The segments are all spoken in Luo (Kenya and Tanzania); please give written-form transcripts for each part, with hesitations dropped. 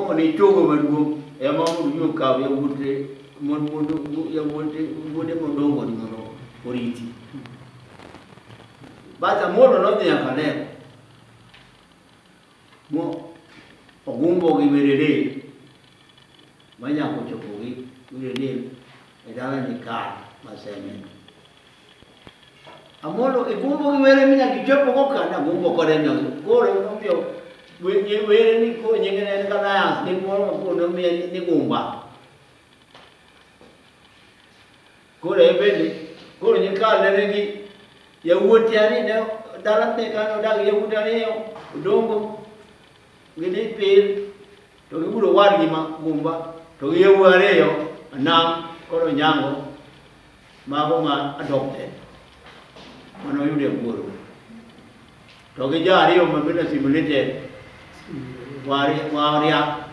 Mo ni chogo maduong e ma mo yu ka ya wude mondongo ni mono oriti. Bata mono no dia kale. Mo ogumbo gi werere manya ko chopo gi werere e dala ni ka ma Seme. Amolo e gumbo gi werere minya ki chopo ko kana gumbo ko re nyaso. Ko re no pio were ni ko nyengene kana ya ni mo ko no mi ni gumba. Ko re bele ko ni ka le gi ya wuti ani ne dala te ka no da ya wuti ani yo dongo gini pil to giburo wargi ma gumba to yeware yo nam koro nyango mago ma adopted mano yude guru to gi jari yo mabina simulated waria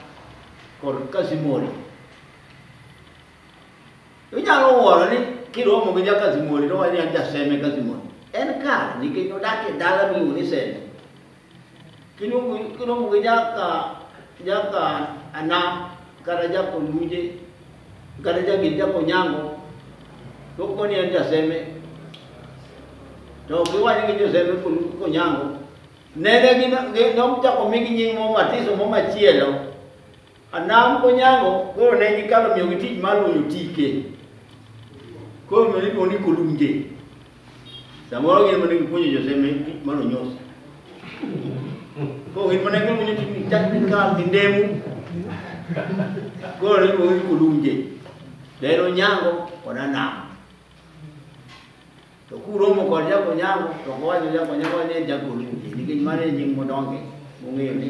kor kasimori to nyalo woro ni kiromo gi kasimori to wani anja Seme kasimori en ka ni ke no dake dala mi uni Seme kino mo jaka ana kada jako luje kada jagi jako nyango to ko ni enda Seme to ko wani ngi Seme ko nyango nene gi no jako mingi nying mo matiso mo machielo ana ko nyango ko ne ni kalo mi ngi malu yutike ko me ni ko lunje samoro gi mo ni ko nyi Seme mano nyos ko hin mana ko ni ti technical tindemu ko ri ko kulunje pero nyango ona na to kuro mo ko ja ko nyango to ko wa ja ko nyango ne ja kulunje ni ke mane ni mo donge mo ngi ni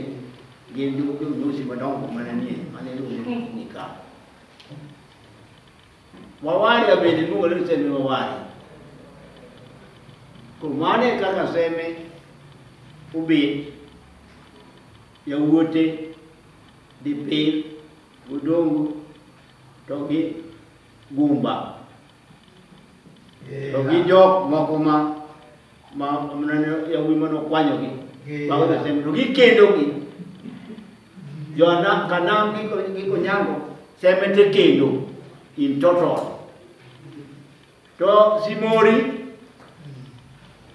gen du ko no si mo dongo mana ni ni ka wawari abedi nu wala Seme wawari ko mane ka Seme ubi ya wote di pil udongo togi gumba togi jok moko ma menane ya wi mano kwanyo gi bago da Seme gi kendo gi jona kanam gi ko nyango Seme te kendo in total to simori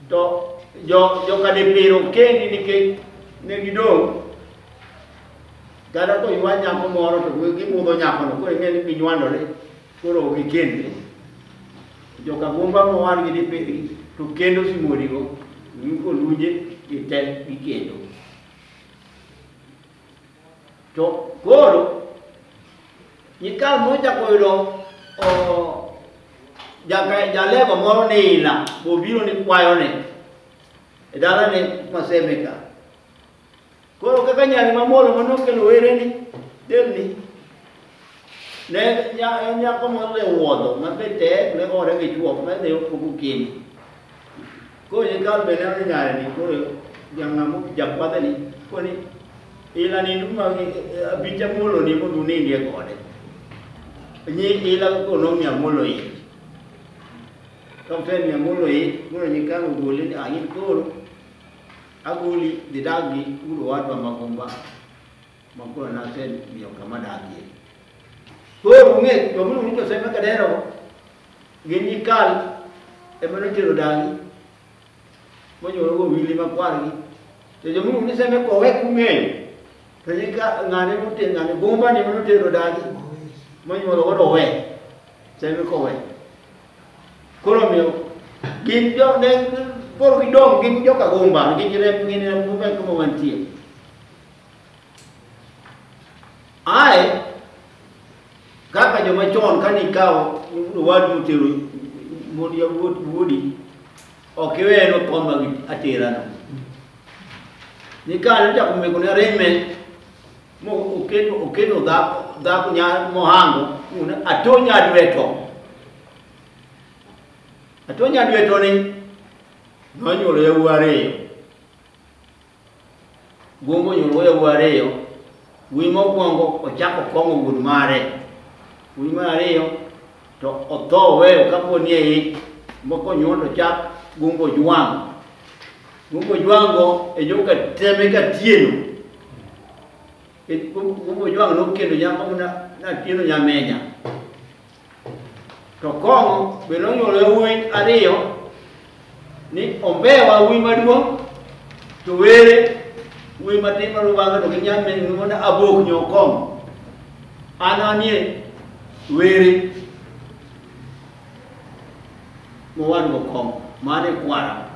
to yo kade pero kendi ni ke ne gido kada to iwanya ko moro to gi mudo nyako no ko ngeni bi nywandore ko ro gi kendi jo ka gumba mo war gi di pe to kendo si mori go ni ko luje ite gi kendo to goro ni ka mo ja ko ro o Alego moro ne ila bobiro ni kwayo ne edala ne Seme ka ko kaka nyali mamolo manoke lo were ni delni ne nya ko mo le wodo ma bete le ore ke chuo ma de ko ku kini ko ni kal bena ni nyari ni ko yang ngamu jakpata ni ko ni ila ni numa bija molo ni mo duni dia ko de ni ila ko no mia molo yi to fe mia molo yi mo ni ka ko le ni ko aguli didagi ulu watu wa magomba makula na sen miyo kama dagi ko unge to mulu nito Seme kadero gini kal e mano tiro dagi mo nyoro go wili makwari te jo mulu ni Seme ko we kume to ni ka ngane no te ngane gomba ni mano tiro dagi mo nyoro go we Seme ko we koro miyo gin jo ne por bidong gin jo ka gomba gin jere ngene mo be ko mantie ai kaka jo machon kani kao wadu tiro modi ya wodi okiwe no komba atira no ni kale ta kume kuna reme mo okeno da kunya mohango una atonya dweto ni no nyolo ya wareyo gombo nyolo ya wareyo wimo kwongo ochako kongo gudu mare wimo areyo to otowe kaponi e moko nyondo chak gombo juango e joka teme ka tieno Como yo no quiero llamar una quiero llameña. To como, pero yo le voy a Río, ni hombre va a huir maduo, tu vere, huir matima lo van a lo que llamen una abog yo como. Ananie, vere, mo wan como, mane kwara.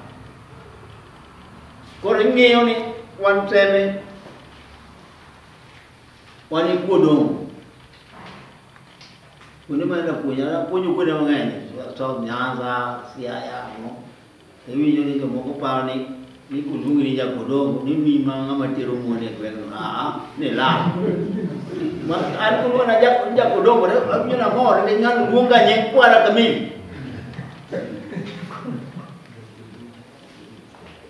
Korengi ni wan Seme, wan ikudong. Kuna mana punya kuda mengenai soal nyanza siaya mo. Tapi jadi tu moko par ni kudung ni jago dong ni mima ngamati rumo ni kuen ni lah. Mas aku pun ajak jago dong pada aku nak mau dengan bunga yang kuara kami.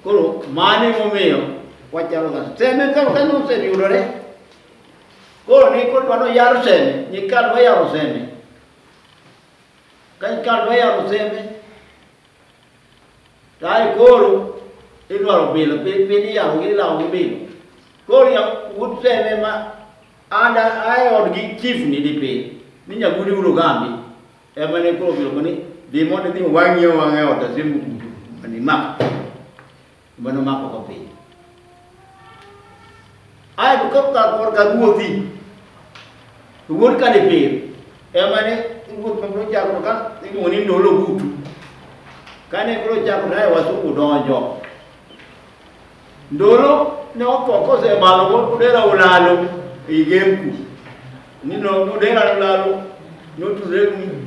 Kalau mana momeo wajar kan. Seme kan Seme udah deh. Kalau ni kalau mana yar Seme, ni kalau yar Seme. Kan kalau ya Seme, dah koro itu orang bila, pilih yang ini lah orang bila. Koro yang ud Seme mah ada orang chief ni di pilih, ni yang guru kami. Emang ni koro bila ni, di mana ni wangi orang semu, ni mak, mana mak apa pilih. Ayah bukan tak kor kagu ti, guru kan di pilih. Emang ni Ibu perlu jago kan, ibu ni dulu butuh. Kan ni perlu jago dah wasu udonjo. Dulu ni apa saya malu, udara ulalu, igemku. Ni udara ulalu, tu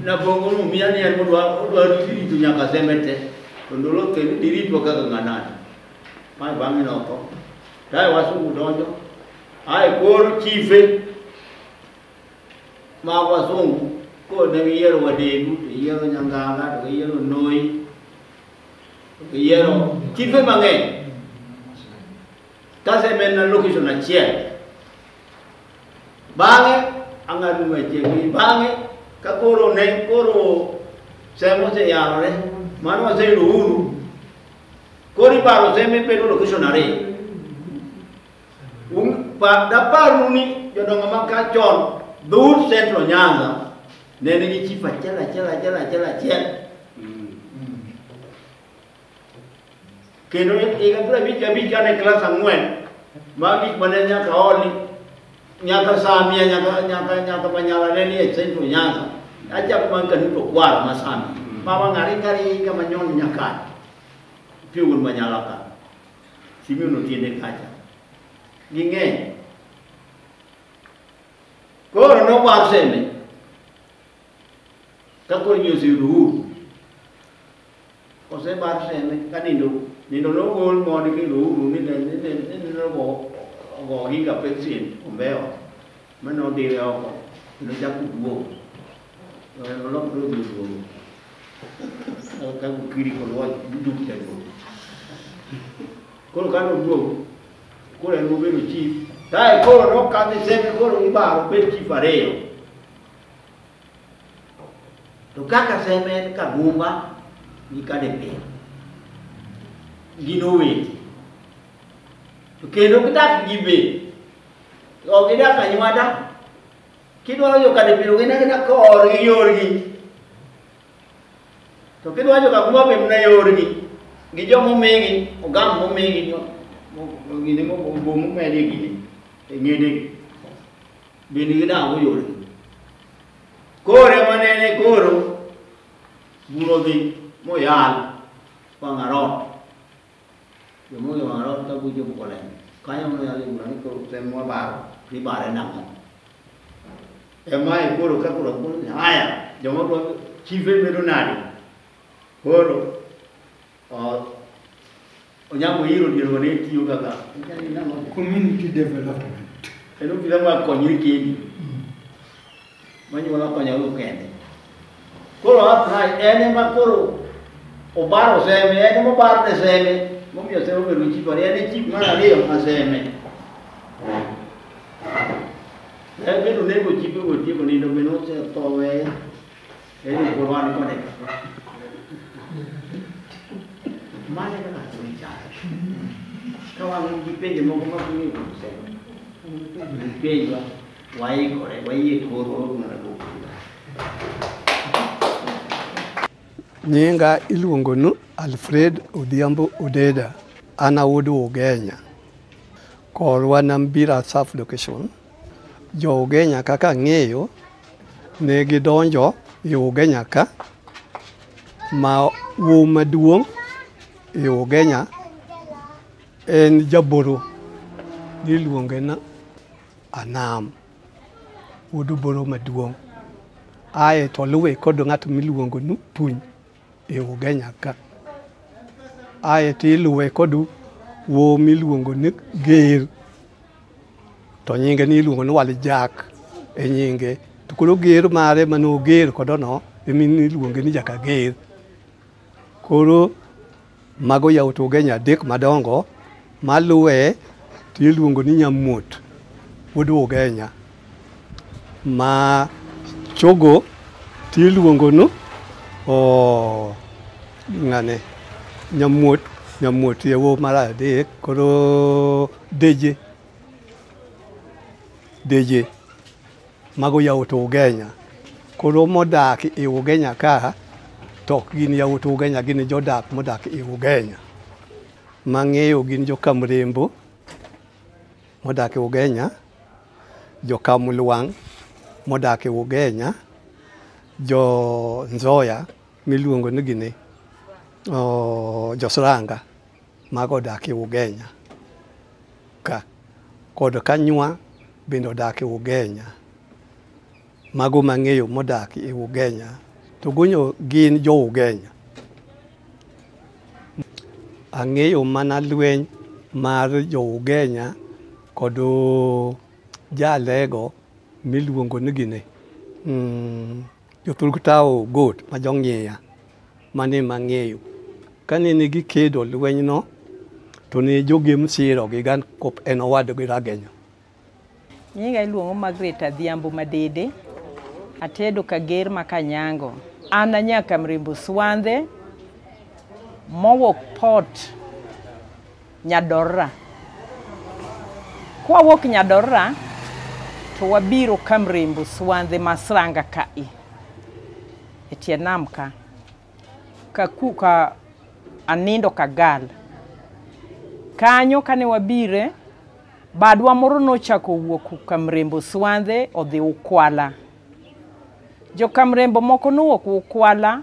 na bongo mian yang udara diri tu Nyakach semete. Dulu ke diri tu agak nganan. Mai bangin apa? Dah wasu udonjo. Ai kor chife, ma wasung. Ko na yero wadegu, yero nyanganga, yero noi, yero kife mange. Kase mena location na chia. Bange angaru meche, bange kakoro ne koro semo se yaro ne, mano se ruuru. Kori paro Seme pero location na re. Pa daparu ni jodoh ngamaka chon, dur centro Nyanza. Nene ni chifa chala. Keno ikan tu bica ne kelas angwen. Bagi panenya kaoli, nyaka samia nyaka panyala nene centro Nyanza. Aja pemangkan itu kuar masami. Mama ngari kamanyon Nyakach. Piun menyalakan. Simi no tiene kaca. Ginge. Kor no bar Seme. Kakor nyusi ruhu. Kose bar Seme kan Nindo no gol mo ni ruhu ni no go hingga pensin umbeo. Mano dire ako. No jaku duo. No lo pro duo. Kagu kiri ko duduk jago. Kolo Kano duo. Kolo no vero chief. Dai kolo no kan Seme kolo ibaro per chief areo. Tu kakak Seme kagumba ni kadepe. Ginowe. Tu keno kita gibe. O kita kanyumada. Kino ayo kadepe lo kena korgi yorgi. Tu keno ayo kagumba pe mna yorgi. Gijo mo mengi, o gam mo mengi no. Mo gini mo bomu mede gini. Ngede. Bini gida mo yorgi. Kore manene koro buro di moyal pangarot. Yo mo pangarot ta bujo bukolen. Kaya mo yali burani koro semua bar di bare nang. Emai koro ka koro pun aya. Yo mo ko chife medonari. Koro o nyamu hiro di rone tiyo kaka. Community development. Eno kita ma konyiri kini. Manyo wala kanya lu kende. Koro apna ene makoro o baro Seme ene mo bar de Seme. Mo mi asero per luci pare ene chip mana leo a Seme. Ene no nego chip o tipo ni no meno se towe. Ene ko wan ko ne. Mane ka tu cha. Kawan dipende mo ko ma ni Seme. Penjwa, waikore, wayie koro mana duoko. Nyinga iluongo nu Alfred Odhiambo Odeda, an awuod Ugenya. Korwa nambira South Location. Jo Ugenya kaka ng'eyo ne gidonjo e Ugenya ka ma wuo maduong' e Ugenya en jaboro niluonge na Anam, wuod boro maduong'. Ae to luwe kod ng'at miluongo nu Puny e Ugenya ka. Ae tiluwe kod wuo miluongo ni Ger, to nyinge ni iluongo ni Waljak e nyinge. To koro Ger mare mano Ger kodono emi iluonge ni Jaka Ger. Koro mago yawuot Ugenya adek madongo, maluwe tiluongo ni Nyamuot wuod Ugenya, ma chogo tiluongo no ng'ane Nyamuot yawo mar adek. Koro Deje mago yawuot Ugenya. Koro modak e Ugenya ka tok gin yawuot Ugenya, gin jodak modak e Ugenya. Mang'eyo gin jo Kamrembo modak e Ugenya, jo Kamlwang' modak e Ugenya, jo Nzoya miluongo ni gini jo Sranga mago odak e Ugenya ka, kod Kanywa bende odak e Ugenya. Mago mang'eyo modak e Ugenya, to gonyo gin jo Ugenya. Ang'eyo mana lweny mar jo Ugenya kod Alego miluongo ni gini jothurk tao got ma jong'iya mane mang'eyo. Kane gikedo lweny no to ne jogem siro gi gan kop en owadgi Ragenya. Nyinga iluongo Margaret Adhiambo Madede, atedo Kager ma Kanyango. An nyaka Mrimbo Swandhe mowuok Port Nyadorra. Kwa wok Nyadorra to wabiro Kamrimbo Swandhe Masranga kai e tie nam ka kuka anindo Kagal. Kanyo kane wabire, badwa moro nochako wuok Kamrimbo Swandhe odhi Ukwala. Jo Kamrimbo moko nowuok Ukwala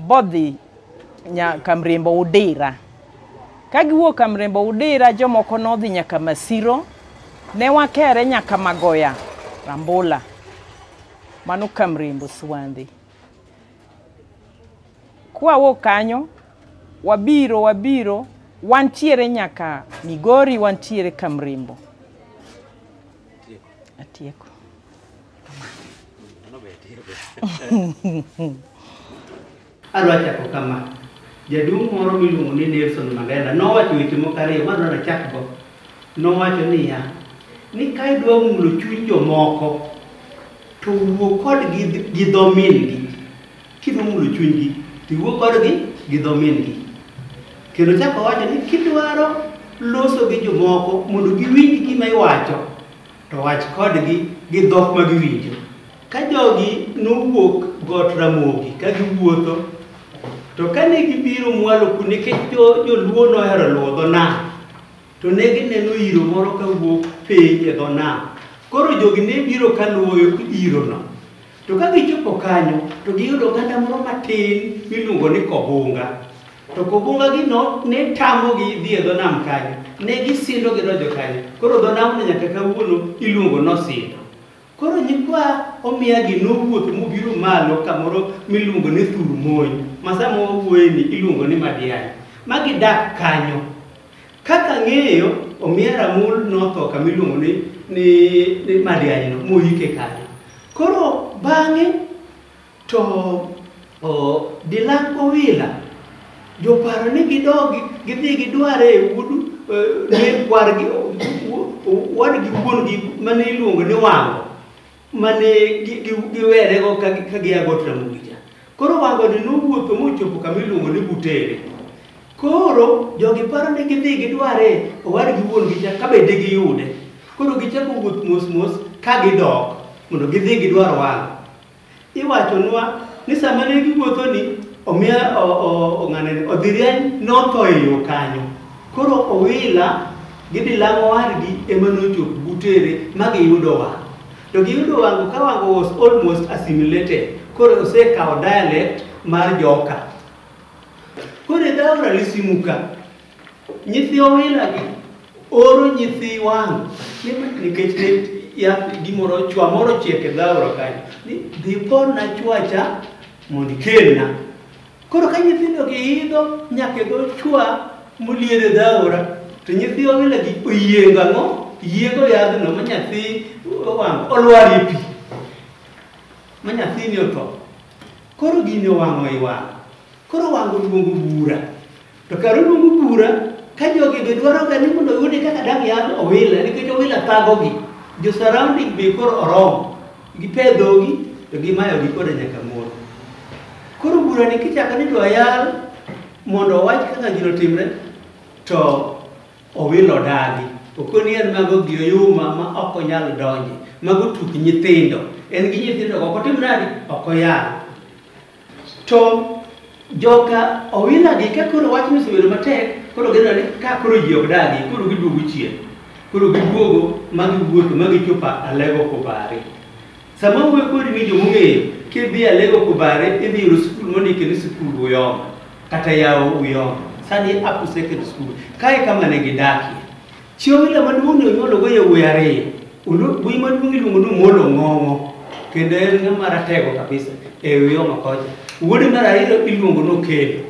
bodhi Kamrimbo Udira. Kagiwuok Kamrimbo Udira, jomoko nodhi nyaka Masiro, ne wakere nyaka Magoya Rambula, mano Kamrimbo Swandhe. Kwa wuok kanyo wabiro wantiere nyaka Migori, wantiere Kamrimbo. Atieko. Alwa chako kama jaduong' moro miluongo ni Nelson Mandela nowacho weche moko ariyo madwaro chakgo. Nowacho niya, ni ka idwa mulo chuny jomoko to wuo kodgi gi dho min-gi. Kidwa mulo chunygi to wuo kodgi gi dho min-gi. Kendo chako wacho ni kidwaro loso gi jomoko mondo giwinj gima iwacho to wach kodgi gi dhok ma giwinjo. Ka jogi nowuok Got Ramogi ka giwuotho, to kane gibiro mwalo kuno nikech joluo nohero luwo dho nam, to ne gineno iro moro kawuok piny e dho nam. Koro jogi ne biro kaluwo irono. To ka gichopo kanyo to giyudo oganda moro matin miluongo ni Kobunga. To Kobunga gino ne tamogi dhi e dho nam kanyo, ne gisindo gidonjo kanyo. Koro dho nam nyaka kawuono iluongo nosindo. Koro nyikwa omiyagi nowuotho mobiro malo kamoro miluongo ni Thurmony, ma sama wawuoyeni iluongo ni Madiani. Magidak kanyo. Kaka ng'eyo, omiya Ramul notho kama iluongo ni Madiani no, moike kanyo. Koro bang'e to Dilango Wila joparo ni gidogi gidhi gidware e wudu ne kwargi wadgi wuongi mane iluongo ni Wango, mane giwerego ka gia Got Ramogi. Koro Wango ni nowuotho mochopo kama iluongo ni Butere. Koro jogi paro ni gidhi gidware owadgi wuongi cha ka bende giyude. Koro gichako wuoth mos ka gidok mondo gidhi gidwaro wang'. Iwachonwa ni sama ne giwuotho ni omiya ng'ane odhiriany notho e yo kanyo. Koro Owila gidhi lang'o wadgi ema nochopo butere ma giyudo wang'. To giyudo wang' ka wang' was almost assimilated. Koro osekawo dialect mar Joka. Koro Dhaura lisimuka nyithi Owila gi oro nyithi wang' nikech ne yath gimoro chwa moro chiek e Dhaura kanyo ni dhi porna chwacha mondo ikelna. Koro ka nyithindo giidho nyaka dho chwa moliere Dhaura to nyithi Owila gi oyiengo ang'o? Yiego yadhno ma nyathi wang' olwar e pi ma nyathini otho. Koro gini owang'o i wang'. Koro wang' oluongo bura. To kar oluongo bura ka jogi be dwaro ga ni mondo oyudi kaka dang yadh Owila nikech Owila thagogi. Jo surrounding be koro oromo. Gipedhogi to gimayogi koda nyaka moro. Koro bura ni kichako ni dwa yal mondo owach kaka gino timre to Owila odagi. Okoni en mago gi Uyoma ma ok onyal donje. Mago tuk nyithindo. En gi nyithindo ok otim nadi ok oyal. To joka Owila gi ka koro wach ni osebedo matek, koro gino ni ka koro ji ok dagi, koro giduogo chien. Koro giduogo magiwuotho magichopo Alego Kobare. Sama wuoyo kodi ni jomong'eyo kidhi Alego Kobare idhi yudo skul mondike ni skul Uyoma kata yawo Uyoma. Sani up to secondary school. Kae kama ne gidakie. Chi Owila maduong' ne onyuologo yawuoyi ariyo. Wuoyi maduong' iluongo ni Molo Ng'ong'o kendo en ng'ama ratego kabisa e Uyoma kocha. Wuode mar ariyo iluongo ni Okelo.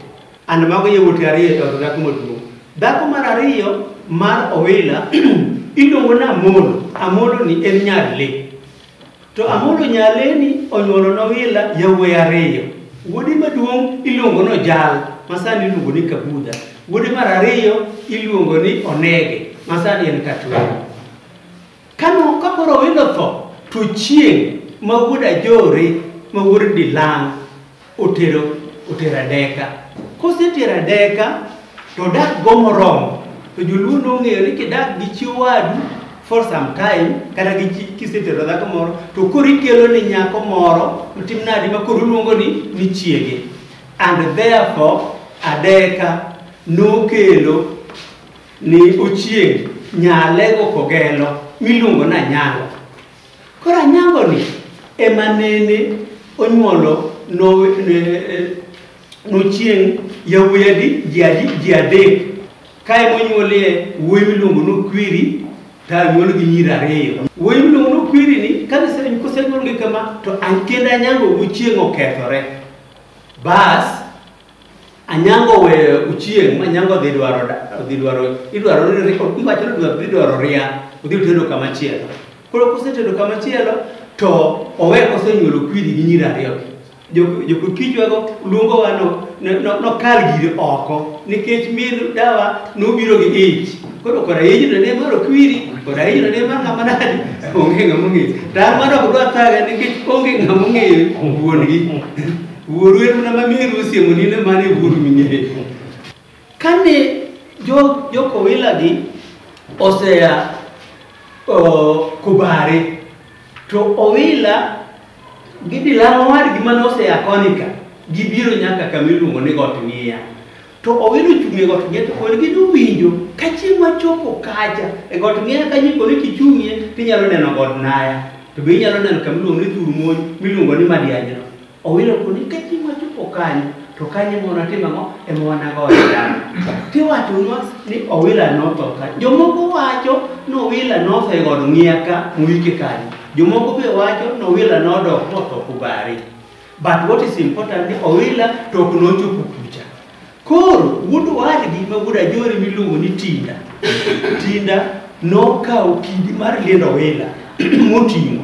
And mago yawuote ariyo to dhako maduong'. Dhako mar ariyo mar Owila iluongo ni Amolo. Amolo ni en nyar le. To Amolo nyale ni onyuolo ne Owila yawuoyi ariyo. Wuode maduong' iluongo ni Ojal, masani iluongo ni Kabudha. Wuode mar ariyo iluongo ni Onege, masani en Katwero. Kano ka koro Owila tho to chieng' ma wuod Ajore ma wuod Dilang otero adeka. Kosetero adeka to dak go moromo. To joluo nong'eyo ni kidak gi chi wadu for some time kata gi kisetero dhako moro to koro ikelo ni nyako moro matim nadi ma koro luongo ni chiege. And therefore adeka nokelo ni ochieng' nyalego kogelo miluongo na Anyango. Koro Anyango ni ema nene onyuolo nochieng' yawuoyi ji adek. Kae monyuolie wuoyi miluongo ni Okwiri to anyuol gi nyiri ariyo. Wuoyi miluongo ni Okwiri ni kosenyuolgi kama to kendo Anyango ochieng' okethore. Bas Anyango we uchieng' ma Anyango dhi dwaro ria odhi tedo kama chielo. Koro kosetedo kama chielo to owe kosenyuolo Okwiri gi nyiri ariyo. Jokichwago luongo wano nokal giri oko nikech mir dawa nobiro gi ich. Koro kora ijno ne mar Okwiri, kora ijno ne mar ng'ama nadi onge ng'ama ong'eyo. Tar mar ok dwa thaga nikech onge ng'ama ong'eyo wuongi. Wuoru en mana mamiru osiemo ni ne mane wuoru ming'eyo. Kane jok Owila gi osea Kobare to Owila gidhi lang'o wadgi mane osea konika gibiro nyaka kama iluongo ni Got Ng'iya. To Owila ochung' e Got Ng'iya to pod gidowinjo ka chieng' machopo kacha e Got Ng'iya kanyo koni kichung'ie tinyalo neno Got Naya to be inyalo neno kama iluongo ni Thurmuony miluongo ni Madianyno. Owila koni ka chieng' machopo kanyo to kanyo mona timo ang'o ema wanagoye dala. Tiwachonwa ni Owila notho ka. Jomoko wacho ni Owila notho e Got Ng'iya ka moike kanyo. Jomoko be wacho ni Owila nodok motho Kobare. But what is important ni Owila to ok nochopo kucha. Koro wuod wadgi ma wuod Ajore miluongo ni Tinda nokawo kidi mar liendo Owila moting'o.